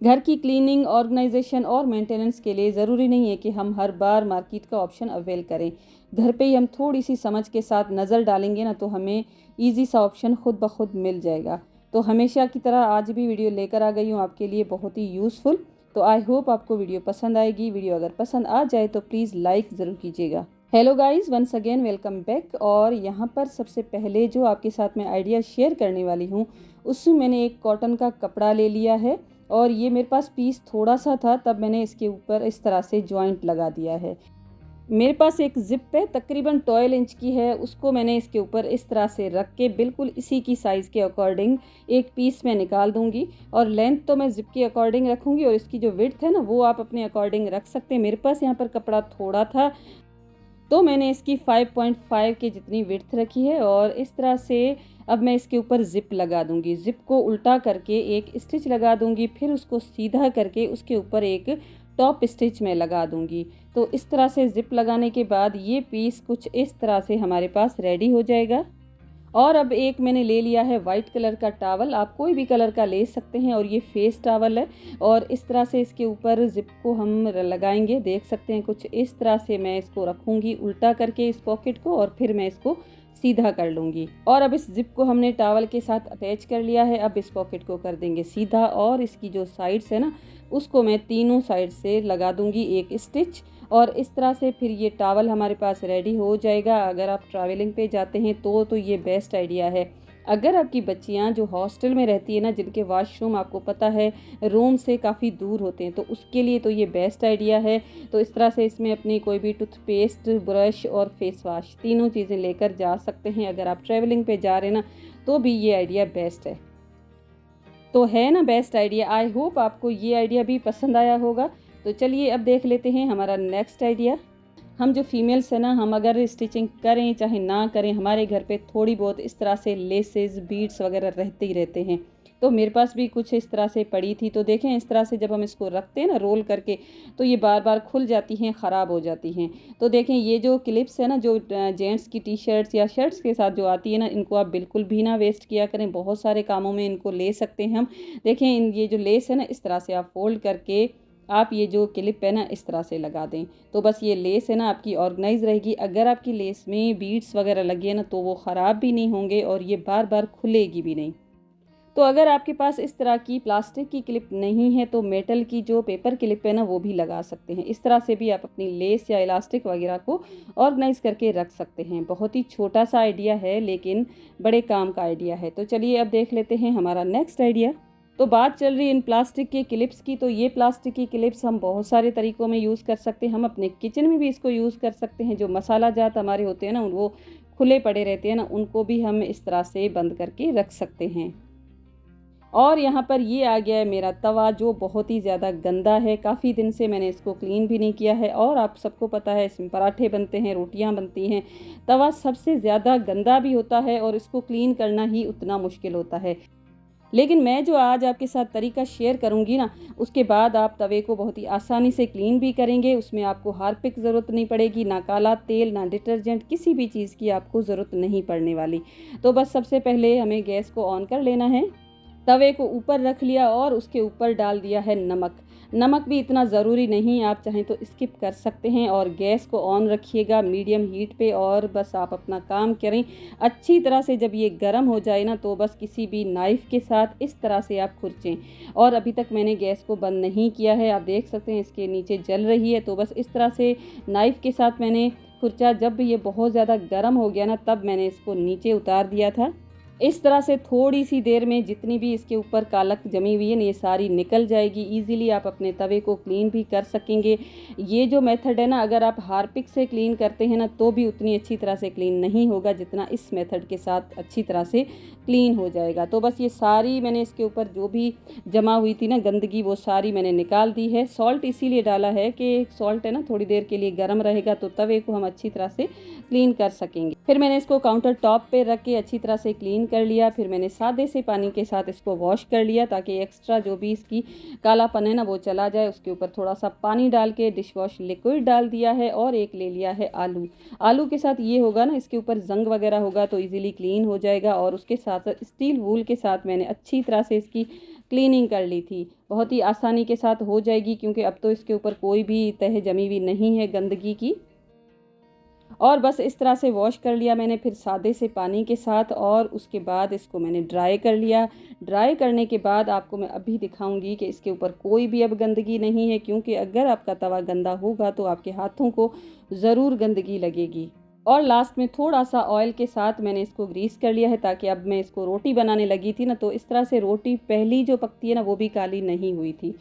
घर की cleaning, organisation और मेंटेनेंस के लिए ज़रूरी नहीं है कि हम हर बार मार्केट का ऑप्शन अवेल करें। घर पे ही हम थोड़ी सी समझ के साथ नज़र डालेंगे ना, तो हमें ईजी सा ऑप्शन खुद ब खुद मिल जाएगा। तो हमेशा की तरह आज भी वीडियो लेकर आ गई हूँ आपके लिए, बहुत ही यूज़फुल। तो आई होप आपको वीडियो पसंद आएगी। वीडियो अगर पसंद आ जाए तो प्लीज़ लाइक ज़रूर कीजिएगा। Hello guys, once again welcome back. और यहाँ पर सबसे पहले जो आपके साथ में आइडिया शेयर करने वाली हूँ, उसमें मैंने एक कॉटन का कपड़ा ले लिया है और ये मेरे पास पीस थोड़ा सा था, तब मैंने इसके ऊपर इस तरह से जॉइंट लगा दिया है। मेरे पास एक जिप है, तकरीबन 12 इंच की है, उसको मैंने इसके ऊपर इस तरह से रख के बिल्कुल इसी की साइज़ के अकॉर्डिंग एक पीस में निकाल दूंगी। और लेंथ तो मैं जिप के अकॉर्डिंग रखूंगी और इसकी जो विड्थ है ना, वो आप अपने अकॉर्डिंग रख सकते हैं। मेरे पास यहाँ पर कपड़ा थोड़ा था तो मैंने इसकी 5.5 के जितनी विड्थ रखी है और इस तरह से अब मैं इसके ऊपर ज़िप लगा दूंगी। ज़िप को उल्टा करके एक स्टिच लगा दूंगी, फिर उसको सीधा करके उसके ऊपर एक टॉप स्टिच में लगा दूंगी। तो इस तरह से ज़िप लगाने के बाद ये पीस कुछ इस तरह से हमारे पास रेडी हो जाएगा। और अब एक मैंने ले लिया है वाइट कलर का टावल, आप कोई भी कलर का ले सकते हैं और ये फेस टावल है। और इस तरह से इसके ऊपर जिप को हम लगाएंगे, देख सकते हैं कुछ इस तरह से मैं इसको रखूंगी उल्टा करके इस पॉकेट को, और फिर मैं इसको सीधा कर लूँगी। और अब इस जिप को हमने टावल के साथ अटैच कर लिया है। अब इस पॉकेट को कर देंगे सीधा और इसकी जो साइड्स है ना, उसको मैं तीनों साइड से लगा दूंगी एक स्टिच। और इस तरह से फिर ये टावल हमारे पास रेडी हो जाएगा। अगर आप ट्रैवलिंग पे जाते हैं तो ये बेस्ट आइडिया है। अगर आपकी बच्चियां जो हॉस्टल में रहती है ना, जिनके वॉशरूम आपको पता है रूम से काफ़ी दूर होते हैं, तो उसके लिए तो ये बेस्ट आइडिया है। तो इस तरह से इसमें अपनी कोई भी टूथपेस्ट, ब्रश और फेस वॉश तीनों चीज़ें लेकर जा सकते हैं। अगर आप ट्रैवलिंग पे जा रहे हैं ना, तो भी ये आइडिया बेस्ट है। तो है ना बेस्ट आइडिया। आई होप आपको ये आइडिया भी पसंद आया होगा। तो चलिए अब देख लेते हैं हमारा नेक्स्ट आइडिया। हम जो फीमेल्स है ना, हम अगर स्टिचिंग करें चाहे ना करें, हमारे घर पे थोड़ी बहुत इस तरह से लेसेस, बीड्स वगैरह रहते ही रहते हैं। तो मेरे पास भी कुछ इस तरह से पड़ी थी। तो देखें इस तरह से जब हम इसको रखते हैं ना रोल करके, तो ये बार बार खुल जाती हैं, ख़राब हो जाती हैं। तो देखें ये जो क्लिप्स है ना, जो जेंट्स की टी शर्ट्स या शर्ट्स के साथ जो आती है ना, इनको आप बिल्कुल भी ना वेस्ट किया करें। बहुत सारे कामों में इनको ले सकते हैं हम। देखें ये जो लेस है ना, इस तरह से आप फोल्ड करके आप ये जो क्लिप है ना इस तरह से लगा दें, तो बस ये लेस है ना आपकी ऑर्गेनाइज रहेगी। अगर आपकी लेस में बीड्स वगैरह लगी है ना, तो वो ख़राब भी नहीं होंगे और ये बार बार खुलेगी भी नहीं। तो अगर आपके पास इस तरह की प्लास्टिक की क्लिप नहीं है, तो मेटल की जो पेपर क्लिप है ना, वो भी लगा सकते हैं। इस तरह से भी आप अपनी लेस या इलास्टिक वगैरह को ऑर्गेनाइज करके रख सकते हैं। बहुत ही छोटा सा आइडिया है, लेकिन बड़े काम का आइडिया है। तो चलिए अब देख लेते हैं हमारा नेक्स्ट आइडिया। तो बात चल रही इन प्लास्टिक के क्लिप्स की, तो ये प्लास्टिक की क्लिप्स हम बहुत सारे तरीक़ों में यूज़ कर सकते हैं। हम अपने किचन में भी इसको यूज़ कर सकते हैं। जो मसाला जात हमारे होते हैं ना, वो खुले पड़े रहते हैं ना, उनको भी हम इस तरह से बंद करके रख सकते हैं। और यहाँ पर ये आ गया है मेरा तवा, जो बहुत ही ज़्यादा गंदा है। काफ़ी दिन से मैंने इसको क्लीन भी नहीं किया है। और आप सबको पता है इसमें पराठे बनते हैं, रोटियाँ बनती हैं। तवा सबसे ज़्यादा गंदा भी होता है और इसको क्लीन करना ही उतना मुश्किल होता है। लेकिन मैं जो आज आपके साथ तरीका शेयर करूंगी ना, उसके बाद आप तवे को बहुत ही आसानी से क्लीन भी करेंगे। उसमें आपको हार्पिक ज़रूरत नहीं पड़ेगी, ना काला तेल, ना डिटर्जेंट, किसी भी चीज़ की आपको ज़रूरत नहीं पड़ने वाली। तो बस सबसे पहले हमें गैस को ऑन कर लेना है। तवे को ऊपर रख लिया और उसके ऊपर डाल दिया है नमक। नमक भी इतना ज़रूरी नहीं, आप चाहें तो स्किप कर सकते हैं। और गैस को ऑन रखिएगा मीडियम हीट पे, और बस आप अपना काम करें अच्छी तरह से। जब ये गर्म हो जाए ना, तो बस किसी भी नाइफ़ के साथ इस तरह से आप खुरचें। और अभी तक मैंने गैस को बंद नहीं किया है, आप देख सकते हैं इसके नीचे जल रही है। तो बस इस तरह से नाइफ़ के साथ मैंने खुरचा। जब ये बहुत ज़्यादा गर्म हो गया ना, तब मैंने इसको नीचे उतार दिया था। इस तरह से थोड़ी सी देर में जितनी भी इसके ऊपर कालक जमी हुई है ना, ये सारी निकल जाएगी। इजीली आप अपने तवे को क्लीन भी कर सकेंगे। ये जो मेथड है ना, अगर आप हार्पिक से क्लीन करते हैं ना, तो भी उतनी अच्छी तरह से क्लीन नहीं होगा जितना इस मेथड के साथ अच्छी तरह से क्लीन हो जाएगा। तो बस ये सारी मैंने इसके ऊपर जो भी जमा हुई थी ना गंदगी, वो सारी मैंने निकाल दी है। सॉल्ट इसीलिए डाला है कि सॉल्ट है ना थोड़ी देर के लिए गर्म रहेगा, तो तवे को हम अच्छी तरह से क्लीन कर सकेंगे। फिर मैंने इसको काउंटर टॉप पे रख के अच्छी तरह से क्लीन कर लिया। फिर मैंने सादे से पानी के साथ इसको वॉश कर लिया ताकि एक्स्ट्रा जो भी इसकी कालापन है ना वो चला जाए। उसके ऊपर थोड़ा सा पानी डाल के डिश वॉश लिक्विड डाल दिया है और एक ले लिया है आलू। आलू के साथ ये होगा ना, इसके ऊपर जंग वगैरह होगा तो इजीली क्लीन हो जाएगा। और उसके साथ स्टील वूल के साथ मैंने अच्छी तरह से इसकी क्लीनिंग कर ली थी। बहुत ही आसानी के साथ हो जाएगी क्योंकि अब तो इसके ऊपर कोई भी तह जमी हुई नहीं है गंदगी की। और बस इस तरह से वॉश कर लिया मैंने फिर सादे से पानी के साथ। और उसके बाद इसको मैंने ड्राई कर लिया। ड्राई करने के बाद आपको मैं अभी दिखाऊंगी कि इसके ऊपर कोई भी अब गंदगी नहीं है, क्योंकि अगर आपका तवा गंदा होगा तो आपके हाथों को ज़रूर गंदगी लगेगी। और लास्ट में थोड़ा सा ऑयल के साथ मैंने इसको ग्रीस कर लिया है ताकि अब मैं इसको रोटी बनाने लगी थी ना तो इस तरह से रोटी पहली जो पकती है ना वो भी काली नहीं हुई थी।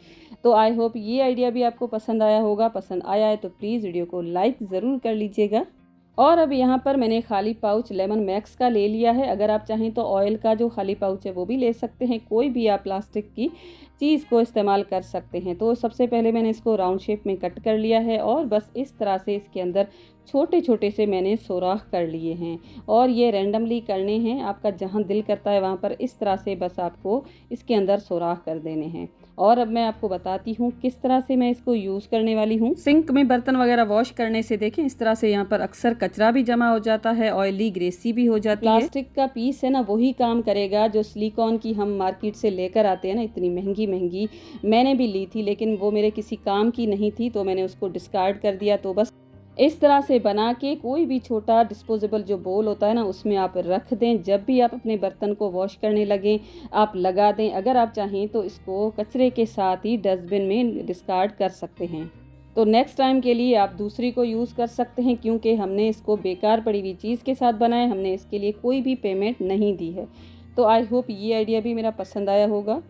तो आई होप ये आइडिया भी आपको पसंद आया होगा। पसंद आया है तो प्लीज़ वीडियो को लाइक ज़रूर कर लीजिएगा। और अब यहाँ पर मैंने खाली पाउच लेमन मैक्स का ले लिया है। अगर आप चाहें तो ऑयल का जो खाली पाउच है वो भी ले सकते हैं। कोई भी आप प्लास्टिक की चीज़ को इस्तेमाल कर सकते हैं। तो सबसे पहले मैंने इसको राउंड शेप में कट कर लिया है और बस इस तरह से इसके अंदर छोटे छोटे से मैंने सुराख कर लिए हैं। और ये रैंडमली करने हैं, आपका जहाँ दिल करता है वहाँ पर इस तरह से बस आपको इसके अंदर सुराख कर देने हैं। और अब मैं आपको बताती हूँ किस तरह से मैं इसको यूज़ करने वाली हूँ। सिंक में बर्तन वगैरह वॉश करने से देखें इस तरह से यहाँ पर अक्सर कचरा भी जमा हो जाता है, ऑयली ग्रेसी भी हो जाती है। प्लास्टिक का पीस है ना वही काम करेगा जो सिलिकॉन की हम मार्केट से लेकर आते हैं ना, इतनी महंगी महंगी मैंने भी ली थी लेकिन वो मेरे किसी काम की नहीं थी तो मैंने उसको डिस्कार्ड कर दिया। तो बस इस तरह से बना के कोई भी छोटा डिस्पोजेबल जो बोल होता है ना उसमें आप रख दें। जब भी आप अपने बर्तन को वॉश करने लगें आप लगा दें। अगर आप चाहें तो इसको कचरे के साथ ही डस्टबिन में डिस्कार्ड कर सकते हैं। तो नेक्स्ट टाइम के लिए आप दूसरी को यूज़ कर सकते हैं, क्योंकि हमने इसको बेकार पड़ी हुई चीज़ के साथ बनाया, हमने इसके लिए कोई भी पेमेंट नहीं दी है। तो आई होप ये आइडिया भी मेरा पसंद आया होगा।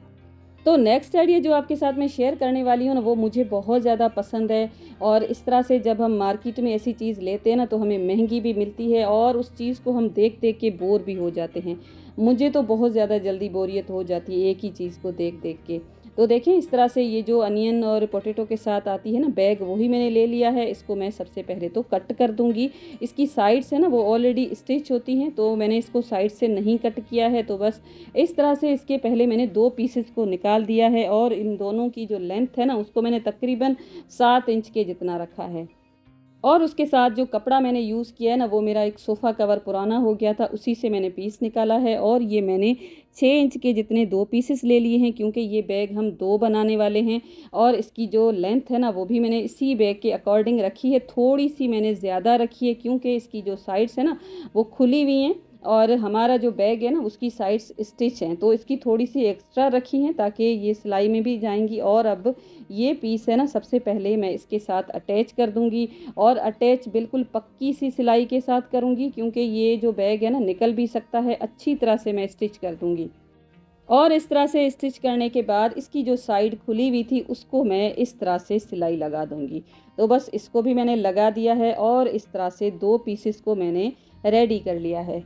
तो नेक्स्ट आइडिया जो आपके साथ मैं शेयर करने वाली हूँ ना वो मुझे बहुत ज़्यादा पसंद है। और इस तरह से जब हम मार्केट में ऐसी चीज़ लेते हैं ना तो हमें महंगी भी मिलती है और उस चीज़ को हम देख देख के बोर भी हो जाते हैं। मुझे तो बहुत ज़्यादा जल्दी बोरियत हो जाती है एक ही चीज़ को देख देख के। तो देखें इस तरह से ये जो अनियन और पोटैटो के साथ आती है ना बैग, वही मैंने ले लिया है। इसको मैं सबसे पहले तो कट कर दूंगी। इसकी साइड्स है ना वो ऑलरेडी स्टिच होती हैं तो मैंने इसको साइड से नहीं कट किया है। तो बस इस तरह से इसके पहले मैंने 2 पीसेस को निकाल दिया है और इन दोनों की जो लेंथ है ना उसको मैंने तकरीबन 7 इंच के जितना रखा है। और उसके साथ जो कपड़ा मैंने यूज़ किया है ना वो मेरा एक सोफ़ा कवर पुराना हो गया था, उसी से मैंने पीस निकाला है। और ये मैंने 6 इंच के जितने 2 पीसेस ले लिए हैं, क्योंकि ये बैग हम 2 बनाने वाले हैं। और इसकी जो लेंथ है ना वो भी मैंने इसी बैग के अकॉर्डिंग रखी है। थोड़ी सी मैंने ज़्यादा रखी है क्योंकि इसकी जो साइड्स है ना वो खुली हुई हैं और हमारा जो बैग है ना उसकी साइड्स स्टिच हैं, तो इसकी थोड़ी सी एक्स्ट्रा रखी हैं ताकि ये सिलाई में भी जाएंगी। और अब ये पीस है ना सबसे पहले मैं इसके साथ अटैच कर दूंगी और अटैच बिल्कुल पक्की सी सिलाई के साथ करूंगी, क्योंकि ये जो बैग है ना निकल भी सकता है। अच्छी तरह से मैं स्टिच कर दूंगी। और इस तरह से स्टिच करने के बाद इसकी जो साइड खुली हुई थी उसको मैं इस तरह से सिलाई लगा दूंगी। तो बस इसको भी मैंने लगा दिया है और इस तरह से 2 पीसेस को मैंने रेडी कर लिया है।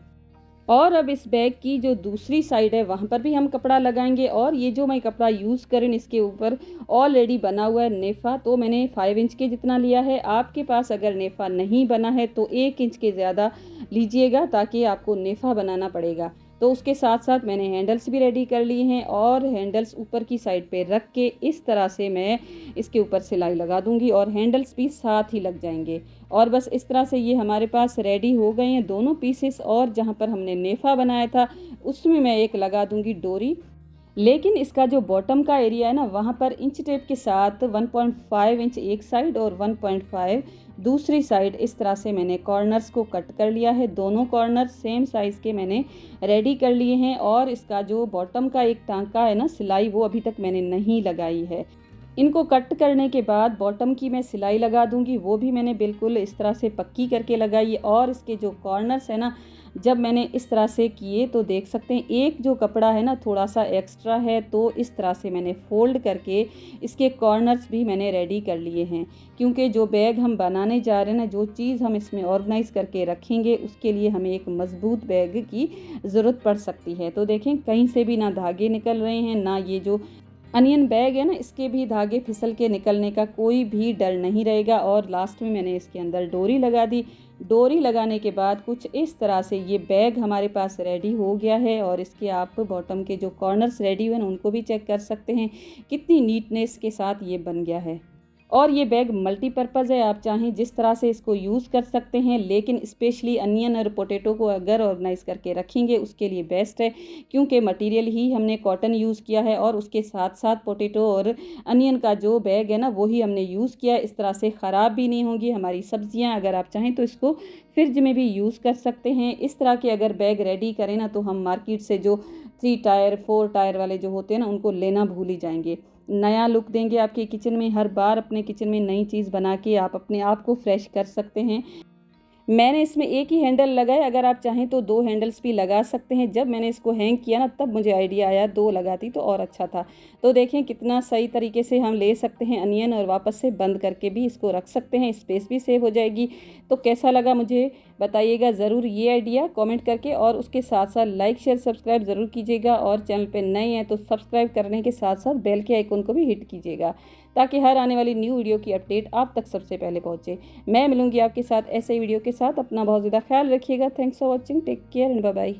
और अब इस बैग की जो दूसरी साइड है वहाँ पर भी हम कपड़ा लगाएंगे। और ये जो मैं कपड़ा यूज़ करें इसके ऊपर ऑलरेडी बना हुआ है नेफ़ा, तो मैंने 5 इंच के जितना लिया है। आपके पास अगर नेफ़ा नहीं बना है तो 1 इंच के ज़्यादा लीजिएगा ताकि आपको नेफ़ा बनाना पड़ेगा। तो उसके साथ साथ मैंने हैंडल्स भी रेडी कर लिए हैं और हैंडल्स ऊपर की साइड पे रख के इस तरह से मैं इसके ऊपर सिलाई लगा दूंगी और हैंडल्स भी साथ ही लग जाएंगे। और बस इस तरह से ये हमारे पास रेडी हो गए हैं दोनों पीसेस। और जहाँ पर हमने नेफा बनाया था उसमें मैं एक लगा दूंगी डोरी। लेकिन इसका जो बॉटम का एरिया है ना वहाँ पर इंच टेप के साथ 1.5 इंच एक साइड और 1.5 दूसरी साइड इस तरह से मैंने कॉर्नर्स को कट कर लिया है। दोनों कॉर्नर सेम साइज़ के मैंने रेडी कर लिए हैं। और इसका जो बॉटम का एक टांका है ना सिलाई, वो अभी तक मैंने नहीं लगाई है। इनको कट करने के बाद बॉटम की मैं सिलाई लगा दूंगी, वो भी मैंने बिल्कुल इस तरह से पक्की करके लगाई। और इसके जो कॉर्नर्स है ना जब मैंने इस तरह से किए तो देख सकते हैं एक जो कपड़ा है ना थोड़ा सा एक्स्ट्रा है, तो इस तरह से मैंने फोल्ड करके इसके कॉर्नर्स भी मैंने रेडी कर लिए हैं। क्योंकि जो बैग हम बनाने जा रहे हैं ना, जो चीज़ हम इसमें ऑर्गेनाइज़ करके रखेंगे उसके लिए हमें एक मज़बूत बैग की ज़रूरत पड़ सकती है। तो देखें कहीं से भी ना धागे निकल रहे हैं, ना ये जो अनियन बैग है ना इसके भी धागे फिसल के निकलने का कोई भी डर नहीं रहेगा। और लास्ट में मैंने इसके अंदर डोरी लगा दी। डोरी लगाने के बाद कुछ इस तरह से ये बैग हमारे पास रेडी हो गया है। और इसके आप बॉटम के जो कॉर्नर्स रेडी हुए हैं उनको भी चेक कर सकते हैं कितनी नीटनेस के साथ ये बन गया है। और ये बैग मल्टीपर्पज़ है, आप चाहें जिस तरह से इसको यूज़ कर सकते हैं, लेकिन स्पेशली अनियन और पोटैटो को अगर ऑर्गेनाइज़ करके रखेंगे उसके लिए बेस्ट है, क्योंकि मटेरियल ही हमने कॉटन यूज़ किया है और उसके साथ साथ पोटैटो और अनियन का जो बैग है ना वही हमने यूज़ किया। इस तरह से ख़राब भी नहीं होंगी हमारी सब्जियां। अगर आप चाहें तो इसको फ्रिज में भी यूज़ कर सकते हैं। इस तरह के अगर बैग रेडी करें ना तो हम मार्केट से जो 3 टायर 4 टायर वाले जो होते हैं ना उनको लेना भूल ही जाएंगे। नया लुक देंगे आपके किचन में। हर बार अपने किचन में नई चीज़ बना के आप अपने आप को फ्रेश कर सकते हैं। मैंने इसमें एक ही हैंडल लगाया, अगर आप चाहें तो 2 हैंडल्स भी लगा सकते हैं। जब मैंने इसको हैंग किया ना तब मुझे आइडिया आया 2 लगाती तो और अच्छा था। तो देखें कितना सही तरीके से हम ले सकते हैं अनियन और वापस से बंद करके भी इसको रख सकते हैं, स्पेस भी सेव हो जाएगी। तो कैसा लगा मुझे बताइएगा ज़रूर ये आइडिया कमेंट करके, और उसके साथ साथ लाइक शेयर सब्सक्राइब ज़रूर कीजिएगा। और चैनल पर नए हैं तो सब्सक्राइब करने के साथ साथ बेल के आइकन को भी हिट कीजिएगा ताकि हर आने वाली न्यू वीडियो की अपडेट आप तक सबसे पहले पहुंचे। मैं मिलूंगी आपके साथ ऐसे ही वीडियो के साथ। अपना बहुत ज़्यादा ख्याल रखिएगा। Thanks for watching, take care and bye bye.